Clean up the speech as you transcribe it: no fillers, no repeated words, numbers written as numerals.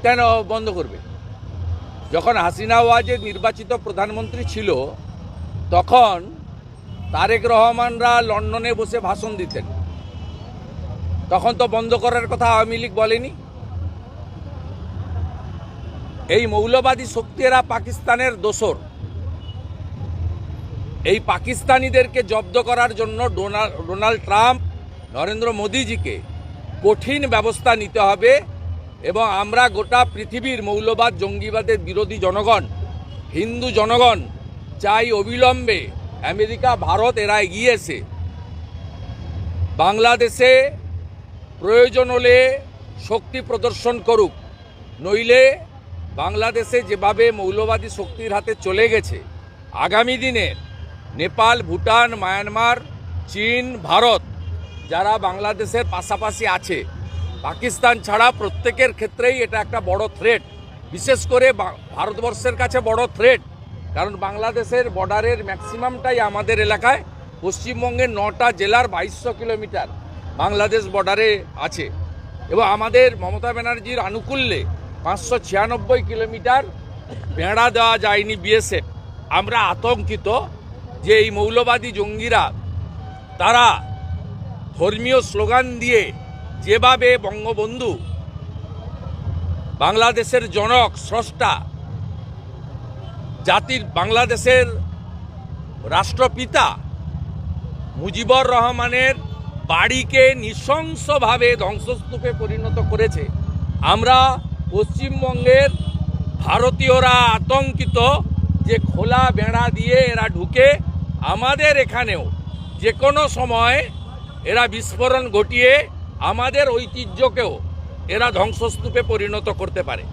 কেন বন্ধ করবে? যখন হাসিনা ওয়াজেদ নির্বাচিত প্রধানমন্ত্রী ছিল তখন তারেক রহমানরা লন্ডনে বসে ভাষণ দিতেন, তখন তো বন্ধ করার কথা আওয়ামী লীগ বলেনি। এই মৌলবাদী শক্তিরা পাকিস্তানের দোসর। এই পাকিস্তানিদেরকে জব্দ করার জন্য ডোনাল্ড ট্রাম্প নরেন্দ্র মোদীজিকে কঠিন ব্যবস্থা নিতে হবে এবং আমরা গোটা পৃথিবীর মৌলবাদ জঙ্গিবাদের বিরোধী জনগণ, হিন্দু জনগণ চাই অবিলম্বে আমেরিকা, ভারত এরা এগিয়ে এসে বাংলাদেশে প্রয়োজন হলে শক্তি প্রদর্শন করুক, নইলে বাংলাদেশে যেভাবে মৌলবাদী শক্তির হাতে চলে গেছে আগামী দিনে নেপাল, ভুটান, মায়ানমার, চীন, ভারত যারা বাংলাদেশের পাশাপাশি আছে, পাকিস্তান ছাড়া প্রত্যেকের ক্ষেত্রেই এটা একটা বড় থ্রেট। বিশেষ করে ভারতবর্ষের কাছে বড় থ্রেট, কারণ বাংলাদেশের বর্ডারের ম্যাক্সিমামটাই আমাদের এলাকায়। পশ্চিমবঙ্গের 9টা জেলার 2200 কিলোমিটার বাংলাদেশ বর্ডারে আছে এবং আমাদের মমতা ব্যানার্জির আনুকূল্যে 596 কিলোমিটার বেড়া দেওয়া যায়নি বিএসএফ। আমরা আতঙ্কিত যে এই মৌলবাদী জঙ্গিরা তারা ধর্মীয় স্লোগান দিয়ে যেভাবে বঙ্গবন্ধু বাংলাদেশের জনক, স্রষ্টা, জাতির বাংলাদেশের রাষ্ট্রপিতা মুজিবুর রহমানের বাড়িকে নৃশংসভাবে ধ্বংসস্তূপে পরিণত করেছে, আমরা পশ্চিমবঙ্গের ভারতীয়রা আতঙ্কিত যে খোলা বেড়া দিয়ে এরা ঢুকে আমাদের এখানেও যে কোনো সময় এরা বিস্ফোরণ ঘটিয়ে আমাদের ঐতিহ্যকেও এরা ধ্বংসস্তূপে পরিণত করতে পারে।